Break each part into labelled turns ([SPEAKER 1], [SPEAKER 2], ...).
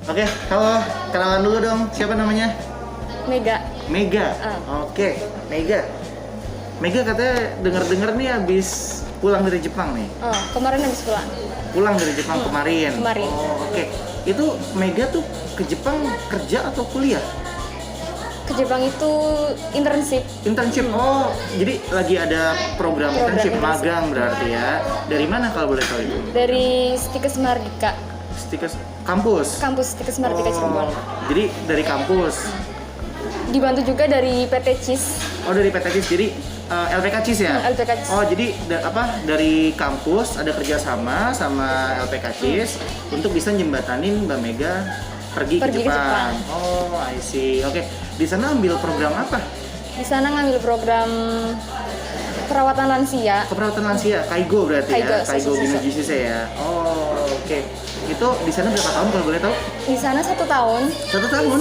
[SPEAKER 1] Oke, halo, kenalan dulu dong. Siapa namanya?
[SPEAKER 2] Mega.
[SPEAKER 1] Mega. Oke, Mega. Mega katanya dengar-dengar nih habis pulang dari Jepang nih.
[SPEAKER 2] Oh, kemarin habis pulang.
[SPEAKER 1] Pulang dari Jepang kemarin.
[SPEAKER 2] Kemarin.
[SPEAKER 1] Oh, oke. Itu Mega tuh ke Jepang kerja atau kuliah?
[SPEAKER 2] Ke Jepang itu internship.
[SPEAKER 1] Internship. Oh, jadi lagi ada program internship,
[SPEAKER 2] internship.
[SPEAKER 1] magang berarti ya. Dari mana kalau boleh tahu itu?
[SPEAKER 2] Dari Stikes Mardika.
[SPEAKER 1] Stikes kampus.
[SPEAKER 2] Kampus Stikes Mardika Cirebon.
[SPEAKER 1] Jadi dari kampus.
[SPEAKER 2] Dibantu juga dari PT CIS.
[SPEAKER 1] Oh, dari PT CIS. Jadi LPK CIS ya?
[SPEAKER 2] LPK CIS.
[SPEAKER 1] Oh, jadi dari kampus ada kerjasama sama LPK CIS untuk bisa jembatanin Mbak Mega pergi ke Jepang. Oh, I see. Oke. Di sana ambil program apa?
[SPEAKER 2] Di sana ngambil program perawatan lansia.
[SPEAKER 1] Keperawatan lansia, Kaigo berarti ya? Kaigo Ginojisuse ya? Oh, oke. Itu di sana berapa tahun kalau boleh tahu?
[SPEAKER 2] Di sana 1 tahun.
[SPEAKER 1] 1 tahun?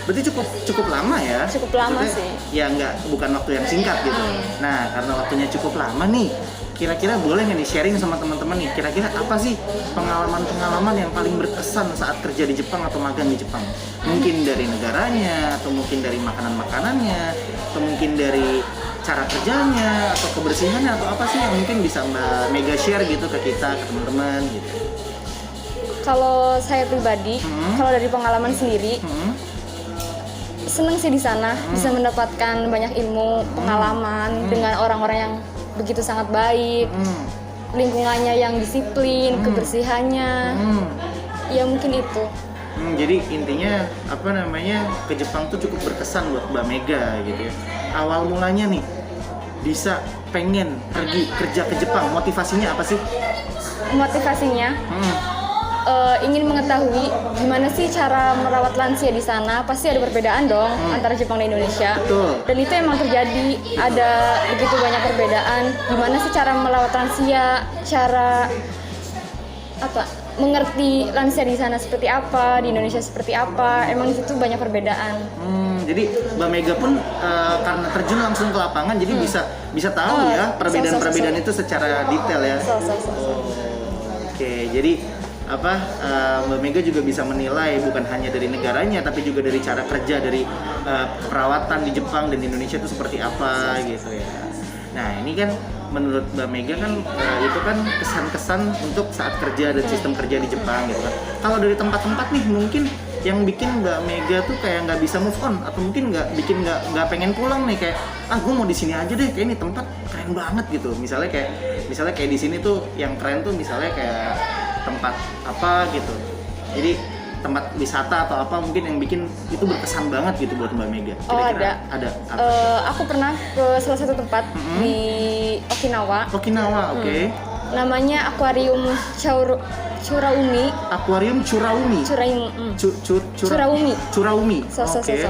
[SPEAKER 1] Berarti cukup lama ya?
[SPEAKER 2] Cukup lama sih.
[SPEAKER 1] Ya bukan waktu yang singkat gitu. Nah, karena waktunya cukup lama nih, kira-kira boleh nggak nih sharing sama teman-teman nih? Kira-kira apa sih pengalaman-pengalaman yang paling berkesan saat kerja di Jepang atau magang di Jepang? Mungkin dari negaranya, atau mungkin dari makanan-makanannya, atau mungkin dari cara kerjanya, atau kebersihannya, atau apa sih yang mungkin bisa Mbak Mega share gitu ke kita, ke teman-teman gitu?
[SPEAKER 2] Kalau saya pribadi, kalau dari pengalaman sendiri, seneng sih di sana, bisa mendapatkan banyak ilmu, pengalaman dengan orang-orang yang begitu sangat baik, lingkungannya yang disiplin, kebersihannya, ya mungkin itu.
[SPEAKER 1] Jadi intinya ke Jepang tuh cukup berkesan buat Mbak Mega gitu ya. Awal mulanya nih bisa pengen pergi kerja ke Jepang, motivasinya apa sih?
[SPEAKER 2] Motivasinya ingin mengetahui gimana sih cara merawat lansia di sana. Pasti ada perbedaan dong antara Jepang dan Indonesia.
[SPEAKER 1] Betul.
[SPEAKER 2] Dan itu emang terjadi, ada begitu banyak perbedaan. Gimana sih cara merawat lansia, cara mengerti lansia di sana seperti apa, di Indonesia seperti apa. Emang di situ banyak perbedaan.
[SPEAKER 1] Jadi Mbak Mega pun karena terjun langsung ke lapangan, jadi bisa tahu ya perbedaan-perbedaan itu secara detail ya. Oke, jadi Mbak Mega juga bisa menilai bukan hanya dari negaranya tapi juga dari cara kerja, dari perawatan di Jepang dan di Indonesia itu seperti apa gitu ya. Nah, ini kan menurut Mbak Mega kan itu kan kesan-kesan untuk saat kerja dan sistem kerja di Jepang gitu kan. Kalau dari tempat-tempat nih mungkin yang bikin Mbak Mega tuh kayak nggak bisa move on, atau mungkin nggak pengen pulang nih, kayak gue mau di sini aja deh, kayak ini tempat keren banget gitu. Misalnya kayak di sini tuh yang keren tuh misalnya kayak tempat apa gitu. Jadi tempat wisata atau apa mungkin yang bikin itu berkesan banget gitu buat Mbak Mega. Kira-kira ada.
[SPEAKER 2] Aku pernah ke salah satu tempat di Okinawa.
[SPEAKER 1] Okinawa, oke.
[SPEAKER 2] Namanya Akuarium Churaumi.
[SPEAKER 1] Akuarium Churaumi. Churaumi. Oke.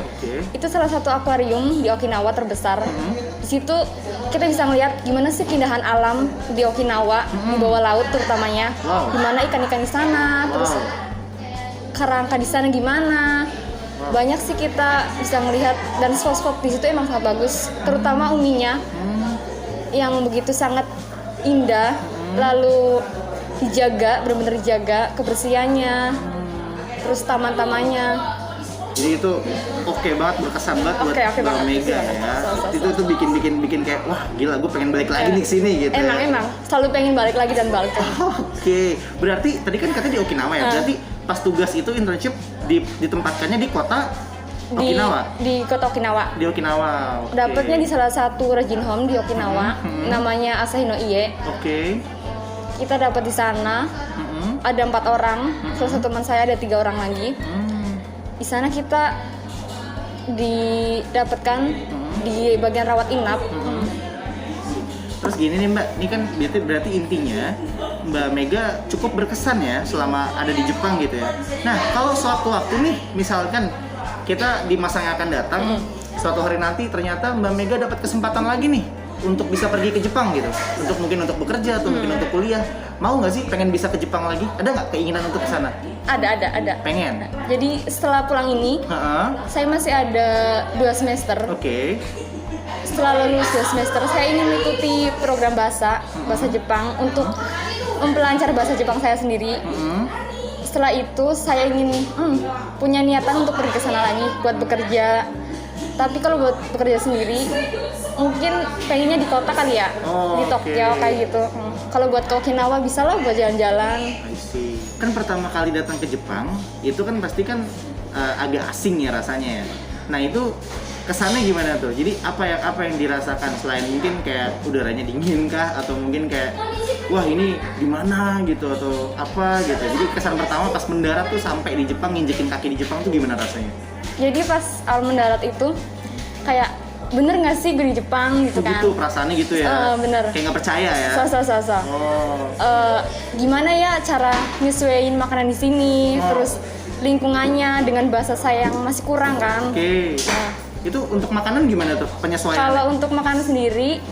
[SPEAKER 2] Itu salah satu akuarium di Okinawa terbesar. Di situ kita bisa melihat gimana sih keindahan alam di Okinawa, di bawah laut terutamanya. Gimana ikan-ikan di sana, terus kerangka di sana gimana. Banyak sih kita bisa melihat, dan spot-spot di situ emang sangat bagus, terutama uminya yang begitu sangat indah, lalu dijaga, benar-benar dijaga kebersihannya, terus taman-tamannya.
[SPEAKER 1] Jadi itu oke banget, berkesan banget buat Mbak Mega ya. Itu bikin kayak wah gila, gue pengen balik lagi nih sini gitu.
[SPEAKER 2] Emang selalu pengen balik lagi dan balik.
[SPEAKER 1] Oke. Berarti tadi kan katanya di Okinawa ya. Berarti pas tugas itu internship ditempatkannya di kota Okinawa.
[SPEAKER 2] Di kota Okinawa.
[SPEAKER 1] Di Okinawa. Okay.
[SPEAKER 2] Dapatnya di salah satu Regin Home di Okinawa, namanya Asahino Ie.
[SPEAKER 1] Oke.
[SPEAKER 2] Kita dapat di sana. Ada 4 orang. Salah satu teman saya ada 3 orang lagi. Di sana kita didapatkan di bagian rawat inap.
[SPEAKER 1] Terus gini nih Mbak, ini kan berarti intinya Mbak Mega cukup berkesan ya selama ada di Jepang gitu ya. Nah, kalau sewaktu-waktu nih, misalkan kita di masa yang akan datang, suatu hari nanti ternyata Mbak Mega dapat kesempatan lagi nih untuk bisa pergi ke Jepang gitu, mungkin untuk bekerja atau mungkin untuk kuliah, mau nggak sih pengen bisa ke Jepang lagi? Ada nggak keinginan untuk ke sana?
[SPEAKER 2] Ada.
[SPEAKER 1] Pengen.
[SPEAKER 2] Jadi setelah pulang ini, saya masih ada 2 semester.
[SPEAKER 1] Oke.
[SPEAKER 2] Setelah lulus 2 semester, saya ingin mengikuti program bahasa Jepang untuk memperlancar bahasa Jepang saya sendiri. setelah itu saya ingin punya niatan untuk pergi ke sana lagi buat bekerja. Tapi kalau buat bekerja sendiri, mungkin pengennya di kota kali ya, di Tokyo kayak gitu. Kalau buat ke Okinawa bisa lah buat jalan-jalan.
[SPEAKER 1] I see. Kan pertama kali datang ke Jepang, itu kan pasti kan agak asing ya rasanya ya. Nah itu kesannya gimana tuh? Jadi apa yang dirasakan selain mungkin kayak udaranya dingin kah, atau mungkin kayak wah ini gimana gitu atau apa gitu. Jadi kesan pertama pas mendarat tuh sampai di Jepang, nginjekin kaki di Jepang tuh gimana rasanya?
[SPEAKER 2] Jadi pas mendarat itu kayak bener nggak sih gue di Jepang gitu kan?
[SPEAKER 1] Gitu perasaannya gitu ya?
[SPEAKER 2] Bener.
[SPEAKER 1] Kayak nggak percaya ya?
[SPEAKER 2] So. Gimana ya cara nyesuaiin makanan di sini, terus lingkungannya dengan bahasa saya yang masih kurang kan?
[SPEAKER 1] Oke.
[SPEAKER 2] Nah,
[SPEAKER 1] itu untuk makanan gimana tuh penyesuaian?
[SPEAKER 2] kalau untuk makanan sendiri,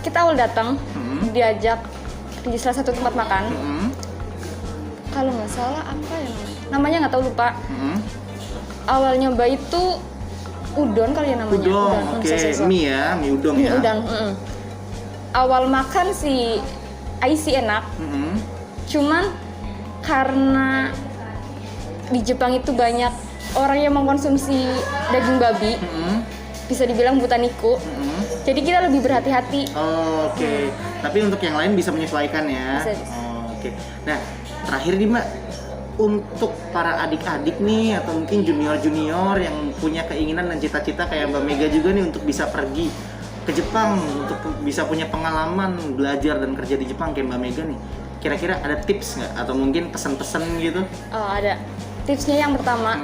[SPEAKER 2] kita awal datang diajak di salah satu tempat makan. Kalau nggak salah apa ya namanya nggak tahu, lupa. Awal nyoba itu udon kali ya namanya.
[SPEAKER 1] Udon, oke. Mie ya, mie udon ya.
[SPEAKER 2] Udon. Awal makan sih enak. Cuman karena di Jepang itu banyak orang yang mengkonsumsi daging babi, bisa dibilang botaniku. Jadi kita lebih berhati-hati.
[SPEAKER 1] Oke. Tapi untuk yang lain bisa menyesuaikan ya.
[SPEAKER 2] Bisa.
[SPEAKER 1] Oke. Nah, terakhir nih Mbak, untuk para adik-adik nih atau mungkin junior-junior yang punya keinginan dan cita-cita kayak Mbak Mega juga nih untuk bisa pergi ke Jepang, untuk bisa punya pengalaman belajar dan kerja di Jepang kayak Mbak Mega nih, kira-kira ada tips nggak atau mungkin pesan-pesan gitu?
[SPEAKER 2] Ada. Tipsnya yang pertama,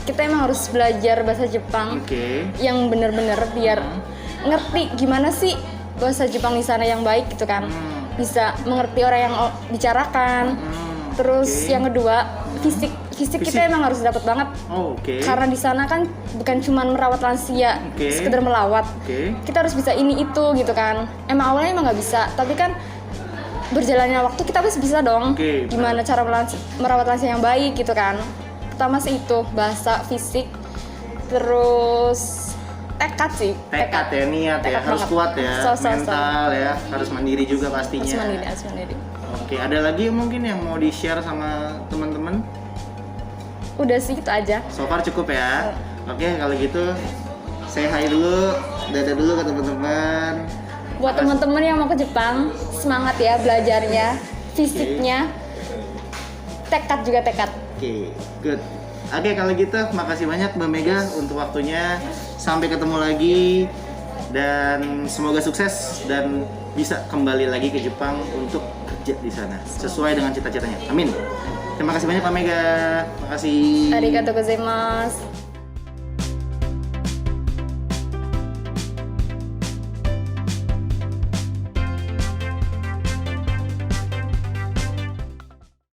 [SPEAKER 2] kita emang harus belajar bahasa Jepang yang bener-bener biar ngerti gimana sih bahasa Jepang di sana yang baik gitu kan. Bisa mengerti orang yang bicarakan. Terus yang kedua, fisik kita emang harus dapat banget. Karena di sana kan bukan cuma merawat lansia, sekedar melawat. Kita harus bisa ini itu gitu kan. Emang awalnya emang nggak bisa, tapi kan berjalannya waktu kita harus bisa dong. Gimana cara merawat lansia yang baik gitu kan. Pertama sih itu bahasa, fisik, terus tekad sih.
[SPEAKER 1] Tekad ya, niat ya, harus
[SPEAKER 2] banget.
[SPEAKER 1] Kuat ya, mental ya, harus mandiri juga pastinya.
[SPEAKER 2] Harus mandiri.
[SPEAKER 1] Oke, ada lagi mungkin yang mau di-share sama teman-teman?
[SPEAKER 2] Udah sih, itu aja.
[SPEAKER 1] So far cukup ya. Oke, kalau gitu say hi dulu, dadah dulu ke teman-teman.
[SPEAKER 2] Buat teman-teman yang mau ke Jepang, semangat ya belajarnya, fisiknya, tekad juga tekad.
[SPEAKER 1] Oke, good. Oke, kalau gitu makasih banyak Mbak Mega untuk waktunya. Sampai ketemu lagi dan semoga sukses dan bisa kembali lagi ke Jepang untuk kerja di sana sesuai dengan cita-citanya. Amin. Terima kasih banyak Mbak Mega. Terima kasih.
[SPEAKER 2] Arigatou gozaimasu.